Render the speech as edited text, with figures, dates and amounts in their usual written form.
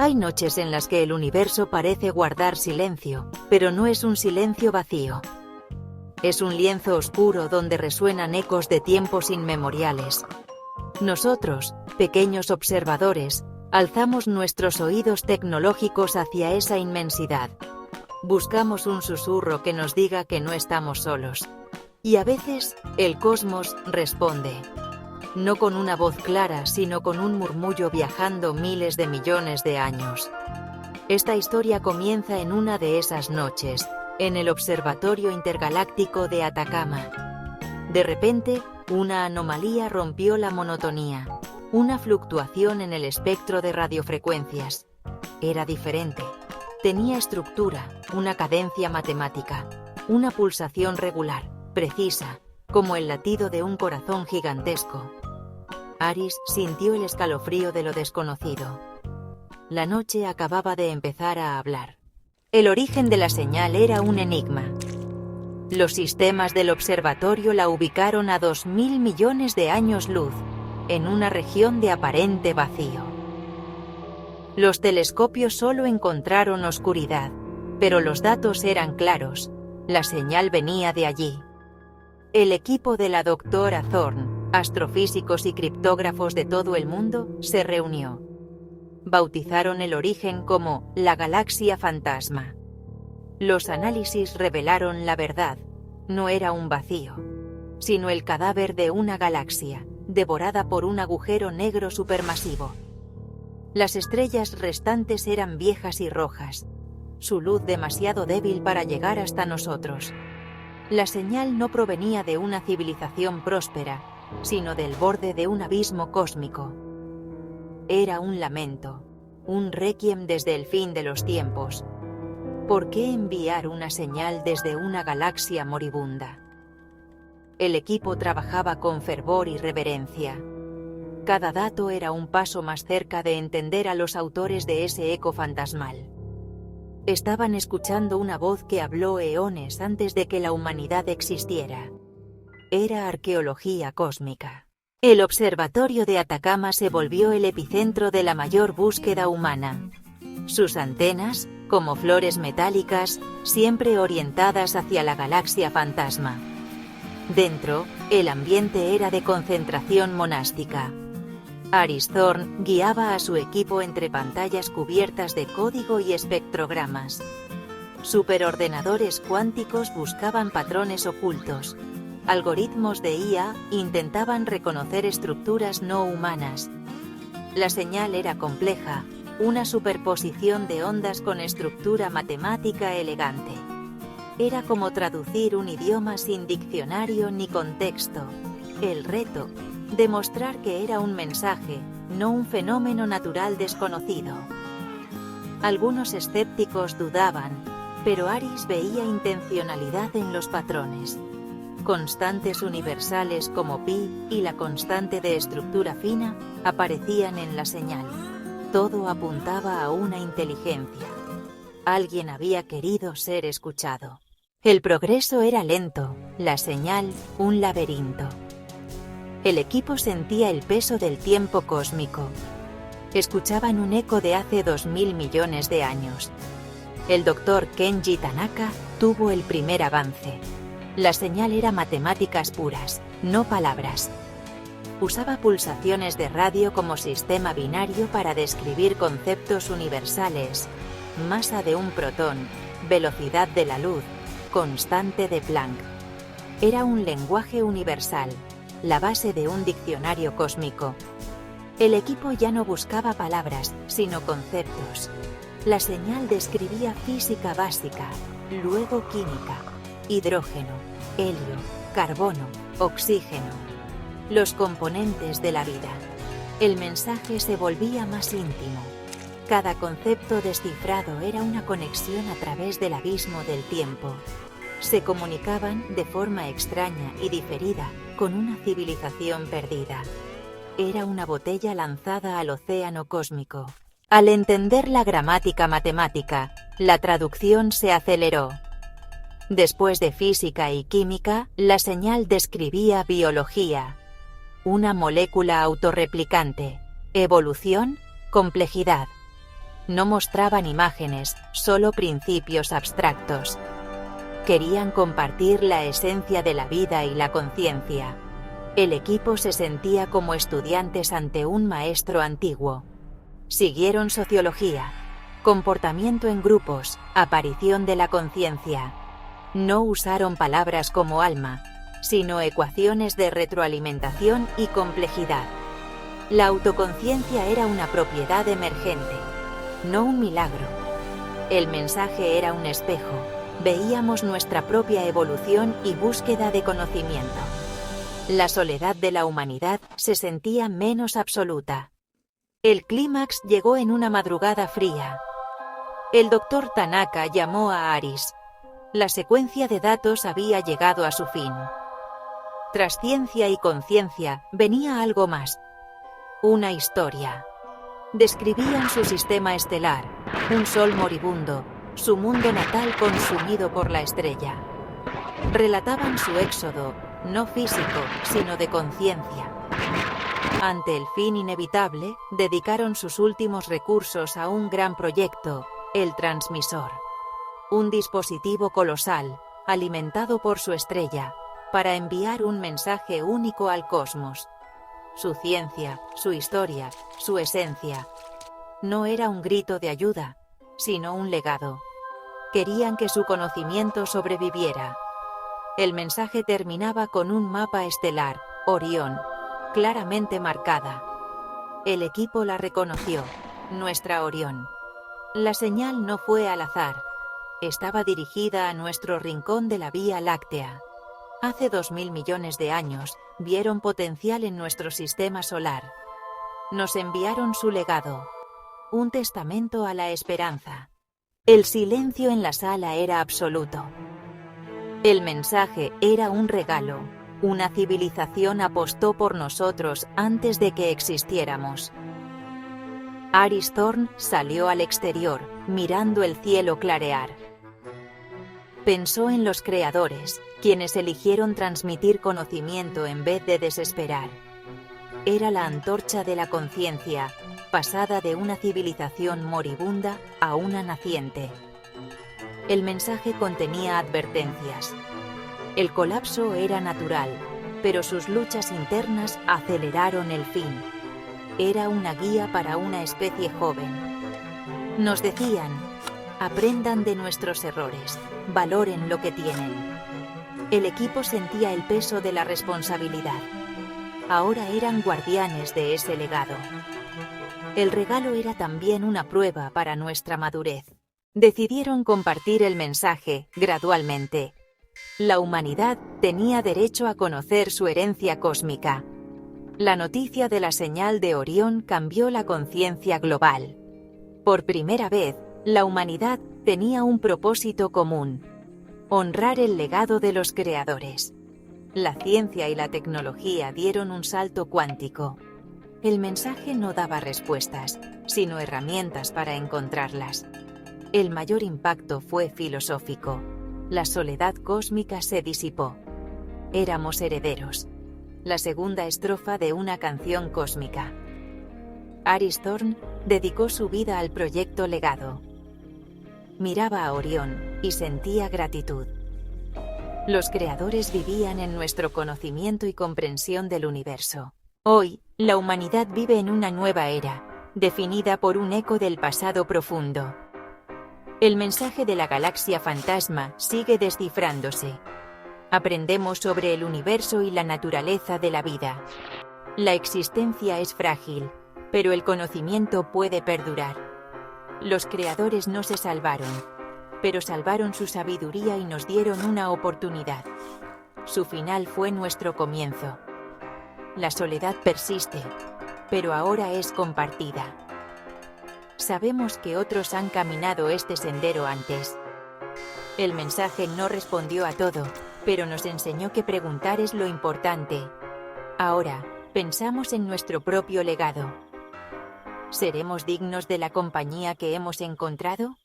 Hay noches en las que el universo parece guardar silencio, pero no es un silencio vacío. Es un lienzo oscuro donde resuenan ecos de tiempos inmemoriales. Nosotros, pequeños observadores, alzamos nuestros oídos tecnológicos hacia esa inmensidad. Buscamos un susurro que nos diga que no estamos solos. Y a veces, el cosmos responde. No con una voz clara, sino con un murmullo viajando miles de millones de años. Esta historia comienza en una de esas noches, en el Observatorio Intergaláctico de Atacama. De repente, una anomalía rompió la monotonía, una fluctuación en el espectro de radiofrecuencias. Era diferente. Tenía estructura, una cadencia matemática, una pulsación regular, precisa, como el latido de un corazón gigantesco. Aris sintió el escalofrío de lo desconocido. La noche acababa de empezar a hablar. El origen de la señal era un enigma. Los sistemas del observatorio la ubicaron a 2000 millones de años luz, en una región de aparente vacío. Los telescopios solo encontraron oscuridad, pero los datos eran claros. La señal venía de allí. El equipo de la doctora Thorne, astrofísicos y criptógrafos de todo el mundo, se reunió. Bautizaron el origen como la galaxia fantasma. Los análisis revelaron la verdad. No era un vacío, sino el cadáver de una galaxia, devorada por un agujero negro supermasivo. Las estrellas restantes eran viejas y rojas, su luz demasiado débil para llegar hasta nosotros. La señal no provenía de una civilización próspera, sino del borde de un abismo cósmico. Era un lamento, un requiem desde el fin de los tiempos. ¿Por qué enviar una señal desde una galaxia moribunda? El equipo trabajaba con fervor y reverencia. Cada dato era un paso más cerca de entender a los autores de ese eco fantasmal. Estaban escuchando una voz que habló eones antes de que la humanidad existiera. Era arqueología cósmica. El observatorio de Atacama se volvió el epicentro de la mayor búsqueda humana. Sus antenas, como flores metálicas, siempre orientadas hacia la galaxia fantasma. Dentro, el ambiente era de concentración monástica. Aris Thorne guiaba a su equipo entre pantallas cubiertas de código y espectrogramas. Superordenadores cuánticos buscaban patrones ocultos. Algoritmos de IA intentaban reconocer estructuras no humanas. La señal era compleja, una superposición de ondas con estructura matemática elegante. Era como traducir un idioma sin diccionario ni contexto. El reto, demostrar que era un mensaje, no un fenómeno natural desconocido. Algunos escépticos dudaban, pero Aris veía intencionalidad en los patrones. Constantes universales como pi y la constante de estructura fina aparecían en la señal. Todo apuntaba a una inteligencia. Alguien había querido ser escuchado. El progreso era lento, la señal un laberinto. El equipo sentía el peso del tiempo cósmico. Escuchaban un eco de hace 2000 millones de años. El doctor Kenji Tanaka tuvo el primer avance. La señal era matemáticas puras, no palabras. Usaba pulsaciones de radio como sistema binario para describir conceptos universales: masa de un protón, velocidad de la luz, constante de Planck. Era un lenguaje universal, la base de un diccionario cósmico. El equipo ya no buscaba palabras, sino conceptos. La señal describía física básica, luego química, hidrógeno, helio, carbono, oxígeno, los componentes de la vida. El mensaje se volvía más íntimo. Cada concepto descifrado era una conexión a través del abismo del tiempo. Se comunicaban de forma extraña y diferida con una civilización perdida. Era una botella lanzada al océano cósmico. Al entender la gramática matemática, la traducción se aceleró. Después de física y química, la señal describía biología. Una molécula autorreplicante, evolución, complejidad. No mostraban imágenes, solo principios abstractos. Querían compartir la esencia de la vida y la conciencia. El equipo se sentía como estudiantes ante un maestro antiguo. Siguieron sociología, comportamiento en grupos, aparición de la conciencia. No usaron palabras como alma, sino ecuaciones de retroalimentación y complejidad. La autoconciencia era una propiedad emergente, no un milagro. El mensaje era un espejo. Veíamos nuestra propia evolución y búsqueda de conocimiento. La soledad de la humanidad se sentía menos absoluta. El clímax llegó en una madrugada fría. El doctor Tanaka llamó a Aris. La secuencia de datos había llegado a su fin. Tras ciencia y conciencia, venía algo más. Una historia. Describían su sistema estelar, un sol moribundo, su mundo natal consumido por la estrella. Relataban su éxodo, no físico, sino de conciencia. Ante el fin inevitable, dedicaron sus últimos recursos a un gran proyecto, el transmisor. Un dispositivo colosal, alimentado por su estrella, para enviar un mensaje único al cosmos. Su ciencia, su historia, su esencia. No era un grito de ayuda, sino un legado. Querían que su conocimiento sobreviviera. El mensaje terminaba con un mapa estelar, Orión, claramente marcada. El equipo la reconoció, nuestra Orión. La señal no fue al azar. Estaba dirigida a nuestro rincón de la Vía Láctea. Hace 2000 millones de años, vieron potencial en nuestro sistema solar. Nos enviaron su legado. Un testamento a la esperanza. El silencio en la sala era absoluto. El mensaje era un regalo. Una civilización apostó por nosotros antes de que existiéramos. Aris Thorn salió al exterior, mirando el cielo clarear. Pensó en los creadores, quienes eligieron transmitir conocimiento en vez de desesperar. Era la antorcha de la conciencia, pasada de una civilización moribunda a una naciente. El mensaje contenía advertencias. El colapso era natural, pero sus luchas internas aceleraron el fin. Era una guía para una especie joven. Nos decían: aprendan de nuestros errores, valoren lo que tienen. El equipo sentía el peso de la responsabilidad. Ahora eran guardianes de ese legado. El regalo era también una prueba para nuestra madurez. Decidieron compartir el mensaje gradualmente. La humanidad tenía derecho a conocer su herencia cósmica. La noticia de la señal de Orión cambió la conciencia global. Por primera vez, la humanidad tenía un propósito común: honrar el legado de los creadores. La ciencia y la tecnología dieron un salto cuántico. El mensaje no daba respuestas, sino herramientas para encontrarlas. El mayor impacto fue filosófico. La soledad cósmica se disipó. Éramos herederos. La segunda estrofa de una canción cósmica. Aris Thorn dedicó su vida al proyecto legado. Miraba a Orión y sentía gratitud. Los creadores vivían en nuestro conocimiento y comprensión del universo. Hoy, la humanidad vive en una nueva era, definida por un eco del pasado profundo. El mensaje de la galaxia fantasma sigue descifrándose. Aprendemos sobre el universo y la naturaleza de la vida. La existencia es frágil, pero el conocimiento puede perdurar. Los creadores no se salvaron, pero salvaron su sabiduría y nos dieron una oportunidad. Su final fue nuestro comienzo. La soledad persiste, pero ahora es compartida. Sabemos que otros han caminado este sendero antes. El mensaje no respondió a todo, pero nos enseñó que preguntar es lo importante. Ahora, pensamos en nuestro propio legado. ¿Seremos dignos de la compañía que hemos encontrado?